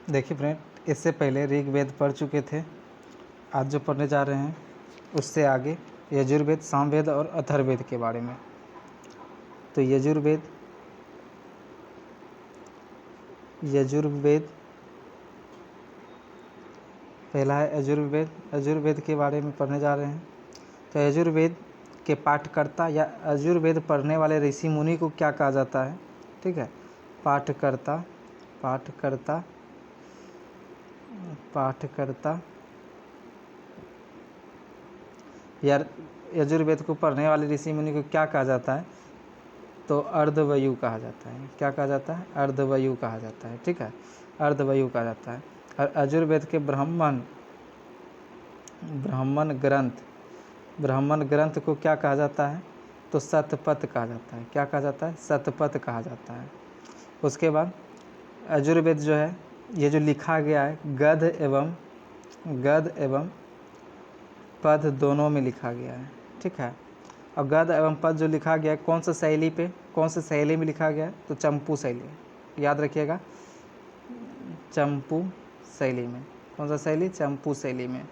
देखिए फ्रेंड, इससे पहले ऋग्वेद पढ़ चुके थे। आज जो पढ़ने जा रहे हैं उससे आगे यजुर्वेद, सामवेद और अथर्ववेद के बारे में। तो यजुर्वेद पहला है यजुर्वेद। यजुर्वेद के बारे में पढ़ने जा रहे हैं। तो यजुर्वेद के पाठकर्ता या यजुर्वेद पढ़ने वाले ऋषि मुनि को क्या कहा जाता है? ठीक है, पाठकर्ता या यजुर्वेद को पढ़ने वाले ऋषि मुनि को क्या कहा जाता है? तो अर्धवयु कहा जाता है। क्या कहा जाता है? अर्धवयु कहा जाता है। ठीक है, अर्धवयु कहा जाता है। और यजुर्वेद के ब्राह्मण ग्रंथ को क्या कहा जाता है? तो शतपथ कहा जाता है। क्या कहा जाता है? शतपथ कहा जाता है। उसके बाद यजुर्वेद जो है, ये जो लिखा गया है गद्य एवं पद दोनों में लिखा गया है। ठीक है, और गद्य एवं पद जो लिखा गया है कौन सी शैली में लिखा गया है? तो चंपू शैली। याद रखिएगा, चंपू शैली में। कौन सा शैली? चंपू शैली में।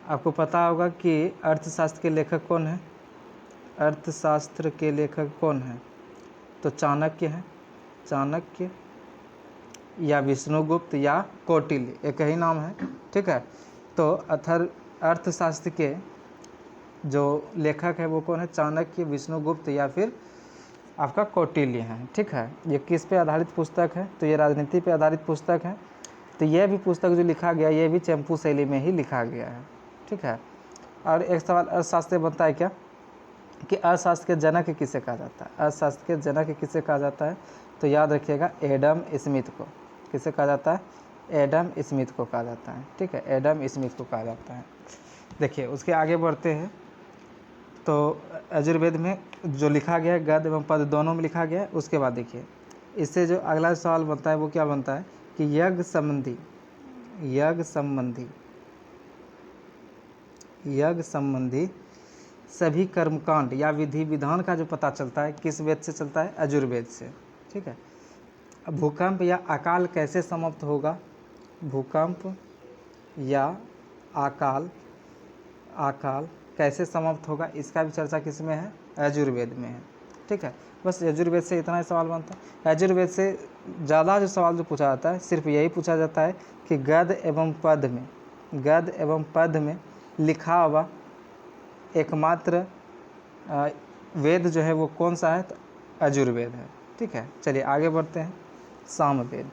आपको पता होगा कि अर्थशास्त्र के लेखक कौन है? अर्थशास्त्र के लेखक कौन है? तो चाणक्य है। चाणक्य या विष्णुगुप्त या कौटिल्य, एक ही नाम है। ठीक है, तो अर्थशास्त्र के जो लेखक है वो कौन है? चाणक्य, विष्णुगुप्त या फिर आपका कौटिल्य है। ठीक है, ये किस पे आधारित पुस्तक है? तो ये राजनीति पे आधारित पुस्तक है। तो यह भी पुस्तक जो लिखा गया ये भी चंपू शैली में ही लिखा गया है। ठीक है, और एक सवाल अर्थशास्त्र बनता है क्या कि अर्थशास्त्र के जनक किसे कहा जाता है? अर्थशास्त्र के जनक किसे कहा जाता है? तो याद रखिएगा, एडम स्मिथ को। किसे कहा जाता है? एडम स्मिथ को कहा जाता है। ठीक है, एडम स्मिथ को कहा जाता है। देखिए, उसके आगे बढ़ते हैं। तो यजुर्वेद में जो लिखा गया है गद्य एवं पद दोनों में लिखा गया है। उसके बाद देखिए, इससे जो अगला सवाल बनता है वो क्या बनता है कि यज्ञ संबंधी सभी कर्मकांड या विधि विधान का जो पता चलता है किस वेद से चलता है? यजुर्वेद से। ठीक है, भूकंप या अकाल कैसे समाप्त होगा? भूकंप या अकाल कैसे समाप्त होगा, इसका भी चर्चा किस में है? यजुर्वेद में है। ठीक है, बस यजुर्वेद से इतना ही सवाल बनता है। यजुर्वेद से ज़्यादा जो सवाल जो पूछा जाता है सिर्फ यही पूछा जाता है कि गद्य एवं पद में लिखा हुआ एकमात्र वेद जो है वो कौन सा है? तो यजुर्वेद है। ठीक है, चलिए आगे बढ़ते हैं। सामवेद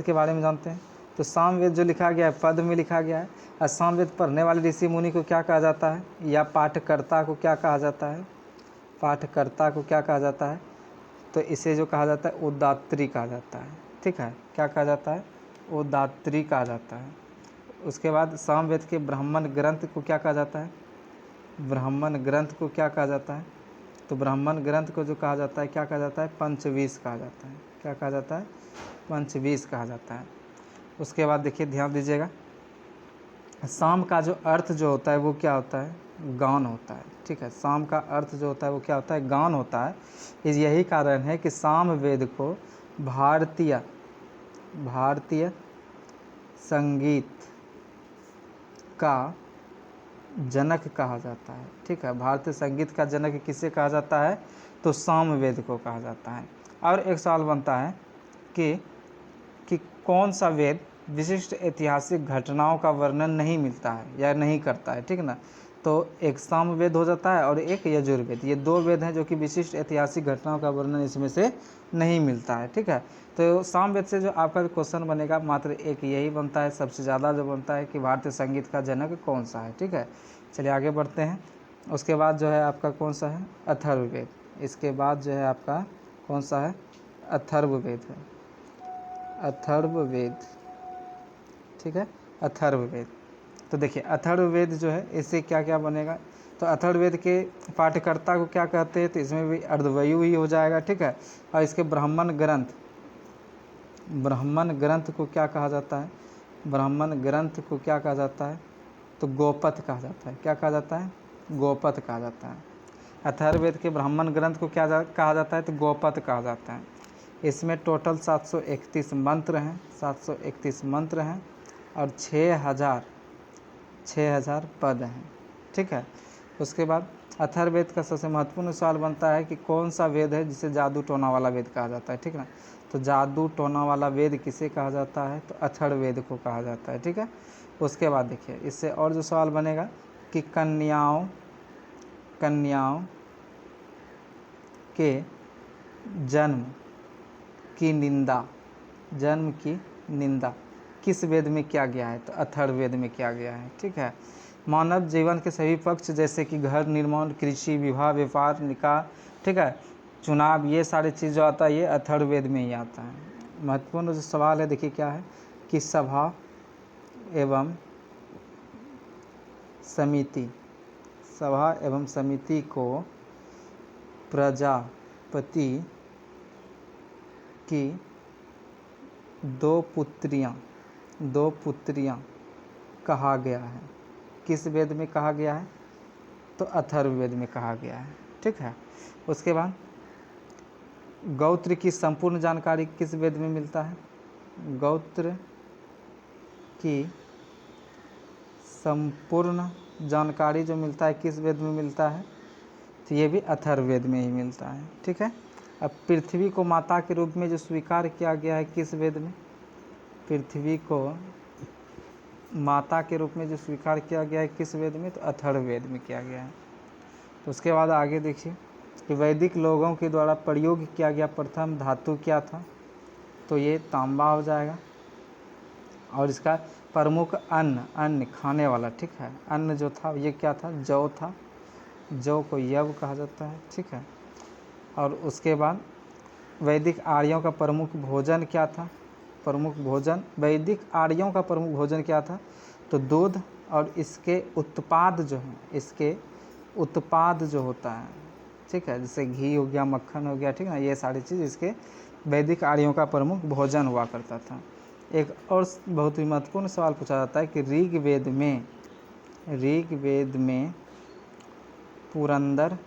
के बारे में जानते हैं। तो सामवेद जो लिखा गया है पद में लिखा गया है। और सामवेद पढ़ने वाले ऋषि मुनि को क्या कहा जाता है? या पाठकर्ता को क्या कहा जाता है? तो इसे जो कहा जाता है उदात्त्री कहा जाता है। ठीक है, क्या कहा जाता है? उदात्त्री कहा जाता है। उसके बाद सामवेद के ब्राह्मण ग्रंथ को क्या कहा जाता है? तो ब्राह्मण ग्रंथ को जो कहा जाता है क्या कहा जाता है? पंचवीस कहा जाता है। क्या कहा जाता है? पंचवीस कहा जाता है। उसके बाद देखिए, ध्यान दीजिएगा, साम का जो अर्थ जो होता है वो क्या होता है? गान होता है। ठीक है, साम का अर्थ जो होता है वो क्या होता है? गान होता है। यही कारण है कि सामवेद को भारतीय संगीत का जनक कहा जाता है। ठीक है, भारतीय संगीत का जनक किसे कहा जाता है? तो सामवेद को कहा जाता है। और एक सवाल बनता है कि कौन सा वेद विशिष्ट ऐतिहासिक घटनाओं का वर्णन नहीं मिलता है या नहीं करता है? ठीक ना, तो एक सामवेद हो जाता है और एक यजुर्वेद। ये दो वेद हैं जो कि विशिष्ट ऐतिहासिक घटनाओं का वर्णन इसमें से नहीं मिलता है। ठीक है, तो सामवेद से जो आपका क्वेश्चन बनेगा मात्र एक यही बनता है, सबसे ज़्यादा जो बनता है कि भारतीय संगीत का जनक कौन सा है। ठीक है, चलिए आगे बढ़ते हैं। उसके बाद जो है आपका कौन सा है? अथर्ववेद। इसके बाद जो है आपका कौन सा है? अथर्ववेद है। अथर्ववेद। ठीक है, अथर्ववेद। तो देखिए, अथर्ववेद जो है इससे क्या क्या बनेगा? तो अथर्ववेद के पाठकर्ता को क्या कहते हैं? तो इसमें भी अर्धवयु ही हो जाएगा। ठीक है, और इसके ब्राह्मण ग्रंथ को क्या कहा जाता है? तो गोपथ कहा जाता है। क्या कहा जाता है? गोपथ कहा जाता है। अथर्ववेद के ब्राह्मण ग्रंथ को क्या कहा जाता है? तो गोपथ कहा जाता है। इसमें टोटल 731 मंत्र हैं, 731 मंत्र हैं और 6000 पद हैं। ठीक है। उसके बाद अथर्ववेद का सबसे महत्वपूर्ण सवाल बनता है कि कौन सा वेद है जिसे जादू टोना वाला वेद कहा जाता है। ठीक है ना। तो जादू टोना वाला वेद किसे कहा जाता है, तो अथर्ववेद को कहा जाता है। ठीक है। उसके बाद देखिए इससे और जो सवाल बनेगा कि कन्याओं के जन्म की निंदा किस वेद में किया गया है, तो अथर्ववेद में किया गया है। ठीक है। मानव जीवन के सभी पक्ष जैसे कि घर निर्माण, कृषि, विवाह, व्यापार, निकाह, ठीक है, चुनाव, ये सारी चीज़ जो आता है ये अथर्ववेद में ही आता है। महत्वपूर्ण जो सवाल है देखिए क्या है कि सभा एवं समिति को प्रजापति की दो पुत्रियां कहा गया है। किस वेद में कहा गया है, तो अथर्ववेद में कहा गया है। ठीक है। उसके बाद गौत्र की संपूर्ण जानकारी किस वेद में मिलता है, गौत्र की संपूर्ण जानकारी जो मिलता है किस वेद में मिलता है, तो ये भी अथर्ववेद में ही मिलता है। ठीक है। अब पृथ्वी को माता के रूप में जो स्वीकार किया गया है किस वेद में, पृथ्वी को माता के रूप में जो स्वीकार किया गया है किस वेद में, तो अथर्ववेद में किया गया है। तो उसके बाद आगे देखिए कि वैदिक लोगों के द्वारा प्रयोग किया गया प्रथम धातु क्या था, तो ये तांबा हो जाएगा। और इसका प्रमुख अन्न खाने वाला, ठीक है, अन्न जो था ये क्या था, जौ था। जौ को यव कहा जाता है। ठीक है। और उसके बाद वैदिक आर्यों का प्रमुख भोजन क्या था, वैदिक आर्यों का प्रमुख भोजन क्या था, तो दूध और इसके उत्पाद जो होता है, ठीक है, जैसे घी हो गया, मक्खन हो गया, ठीक है ना, ये सारी चीज़ इसके वैदिक आर्यों का प्रमुख भोजन हुआ करता था। एक और बहुत ही महत्वपूर्ण सवाल पूछा जाता है कि ऋग्वेद में पुरंदर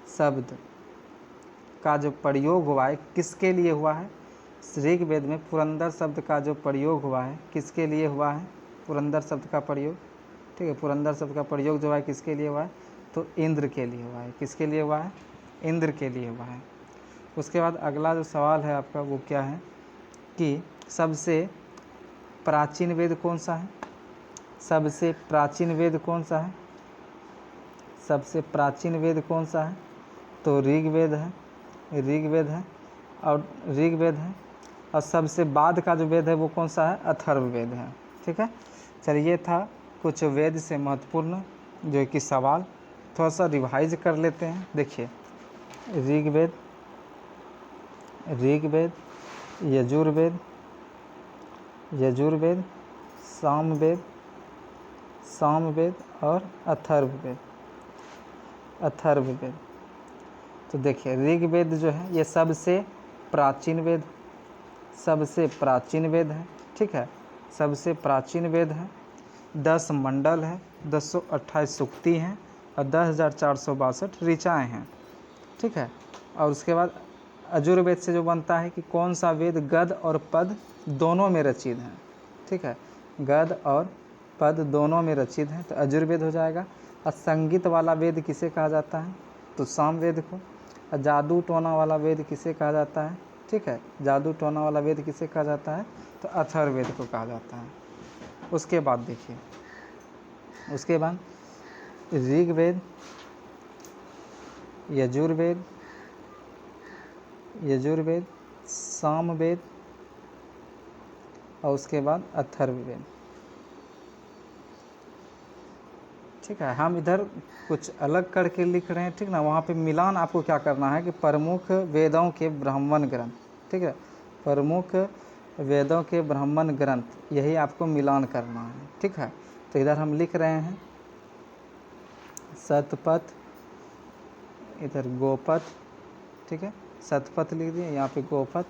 शब्द का जो प्रयोग हुआ है किसके लिए हुआ है, ऋग्वेद में पुरंदर शब्द का जो प्रयोग हुआ है किसके लिए हुआ है, पुरंदर शब्द का प्रयोग, ठीक है, पुरंदर शब्द का प्रयोग जो है किसके लिए हुआ है, तो इंद्र के लिए हुआ है। किसके लिए हुआ है, इंद्र के लिए हुआ है। उसके बाद अगला जो सवाल है आपका वो क्या है कि सबसे प्राचीन वेद कौन सा है, सबसे प्राचीन वेद कौन सा है, तो ऋग्वेद है। और सबसे बाद का जो वेद है वो कौन सा है, अथर्ववेद है। ठीक है। चलिए ये था कुछ वेद से महत्वपूर्ण जो कि सवाल, थोड़ा सा रिवाइज कर लेते हैं। देखिए ऋग्वेद, यजुर्वेद, सामवेद और अथर्ववेद। तो देखिए ऋग्वेद जो है ये सबसे प्राचीन वेद है। ठीक है, सबसे प्राचीन वेद है। 10 मंडल है, 228 सूक्ति हैं और 10,462 ऋचाएँ हैं। ठीक है। और उसके बाद यजुर्वेद से जो बनता है कि कौन सा वेद गद और पद दोनों में रचित हैं। ठीक है, गद और पद दोनों में रचित हैं, तो यजुर्वेद हो जाएगा। और संगीत वाला वेद किसे कहा जाता है, तो सामवेद को। और जादू टोना वाला वेद किसे कहा जाता है, ठीक है, जादू टोना वाला वेद किसे कहा जाता है, तो अथर्ववेद को कहा जाता है। उसके बाद देखिए, उसके बाद ऋग्वेद, यजुर्वेद, सामवेद और उसके बाद अथर्ववेद। ठीक है, हम इधर कुछ अलग करके लिख रहे हैं, ठीक ना, वहाँ पे मिलान आपको क्या करना है कि प्रमुख वेदों के ब्राह्मण ग्रंथ, ठीक है, प्रमुख वेदों के ब्राह्मण ग्रंथ, यही आपको मिलान करना है। ठीक है, तो इधर हम लिख रहे हैं शतपथ, इधर गोपथ, ठीक है, शतपथ लिख दिए, यहाँ पे गोपथ।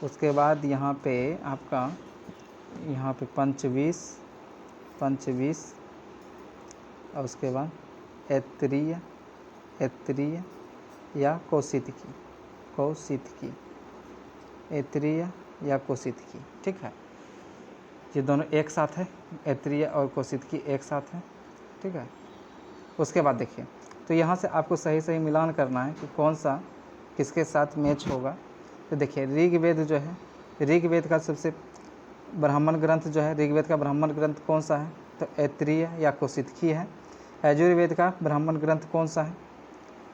उसके बाद यहाँ पे आपका यहाँ पे पंचवीस और उसके बाद ऐत्रीय या कौशितकी। ऐत्रेय या कौशिकी, ठीक है। ये दोनों एक साथ है, ऐत्रेय और कौशिकी एक साथ है, ठीक है। उसके बाद देखिए, तो यहाँ से आपको सही सही मिलान करना है कि कौन सा किसके साथ मैच होगा। तो देखिए ऋग्वेद जो है, ऋग्वेद का सबसे ब्राह्मण ग्रंथ जो है, ऋग्वेद का ब्राह्मण ग्रंथ कौन सा है, तो ऐत्रेय या कौशिकी है। यजुर्वेद का ब्राह्मण ग्रंथ कौन सा है,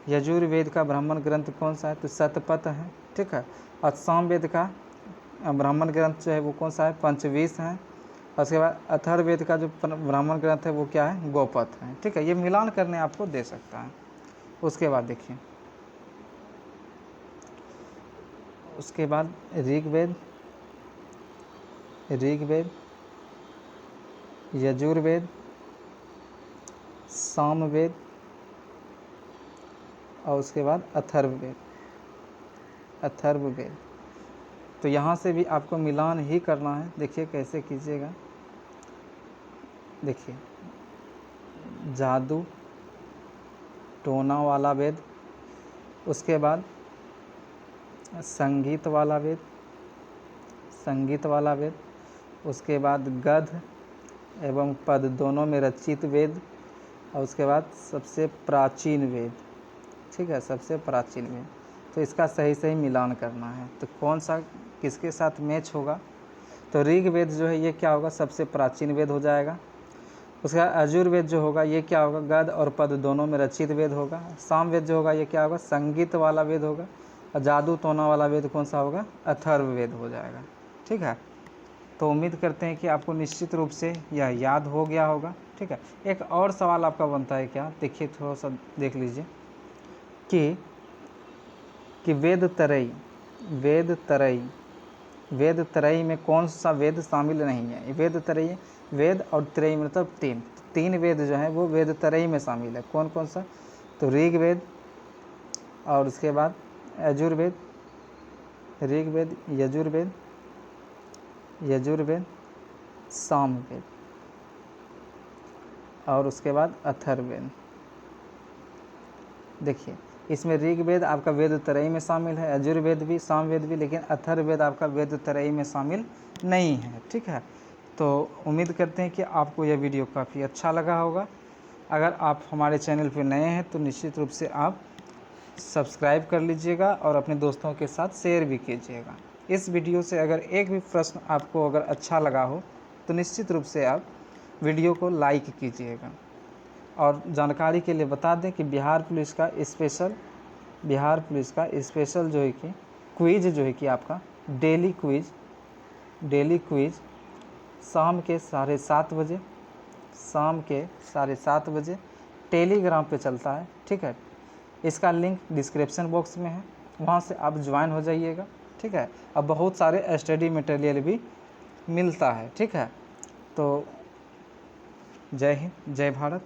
यजुर्वेद का ब्राह्मण ग्रंथ कौन सा है, तो शतपथ है, ठीक है। और सामवेद का ब्राह्मण ग्रंथ जो है वो कौन सा है, पंचवीस है। और उसके बाद अथर्ववेद का जो ब्राह्मण ग्रंथ है वो क्या है, गोपथ है, ठीक है। ये मिलान करने आपको दे सकता है। उसके बाद देखिए, उसके बाद ऋग्वेद, यजुर्वेद, सामवेद और उसके बाद अथर्ववेद। तो यहाँ से भी आपको मिलान ही करना है। देखिए कैसे कीजिएगा, देखिए जादू टोना वाला वेद, उसके बाद संगीत वाला वेद, उसके बाद गद्य एवं पद दोनों में रचित वेद, और उसके बाद सबसे प्राचीन वेद, ठीक है, सबसे प्राचीन वेद। तो इसका सही सही मिलान करना है। तो कौन सा किसके साथ मैच होगा, तो ऋग्वेद जो है ये क्या होगा, सबसे प्राचीन वेद हो जाएगा। उसका यजुर्वेद जो होगा ये क्या होगा, गद्य और पद दोनों में रचित वेद होगा। सामवेद जो होगा ये क्या होगा, संगीत वाला वेद होगा। और जादू टोना वाला वेद कौन सा होगा, अथर्ववेद हो जाएगा, ठीक है। तो उम्मीद करते हैं कि आपको निश्चित रूप से यह याद हो गया होगा, ठीक है। एक और सवाल आपका बनता है क्या, देखिए थोड़ा सा देख लीजिए कि वेद तरई में कौन सा वेद शामिल नहीं है। वेद तरई, वेद और त्रयी मतलब तीन वेद जो है वो वेद तरई में शामिल है। कौन कौन सा, तो ऋग्वेद और उसके बाद यजुर्वेद, यजुर्वेद, सामवेद और उसके बाद अथर्ववेद। देखिए इसमें ऋग्वेद आपका वेद तरई में शामिल है, यजुर्वेद भी, सामवेद भी, लेकिन अथर्ववेद आपका वेद तरई में शामिल नहीं है, ठीक है। तो उम्मीद करते हैं कि आपको यह वीडियो काफ़ी अच्छा लगा होगा। अगर आप हमारे चैनल पर नए हैं तो निश्चित रूप से आप सब्सक्राइब कर लीजिएगा और अपने दोस्तों के साथ शेयर भी कीजिएगा। इस वीडियो से अगर एक भी प्रश्न आपको अगर अच्छा लगा हो तो निश्चित रूप से आप वीडियो को लाइक कीजिएगा। और जानकारी के लिए बता दें कि बिहार पुलिस का स्पेशल जो है कि क्विज जो है कि आपका डेली क्विज शाम के 7:30 बजे टेलीग्राम पे चलता है, ठीक है। इसका लिंक डिस्क्रिप्शन बॉक्स में है, वहाँ से आप ज्वाइन हो जाइएगा, ठीक है। अब बहुत सारे स्टडी मटेरियल भी मिलता है, ठीक है। तो जय हिंद, जय भारत।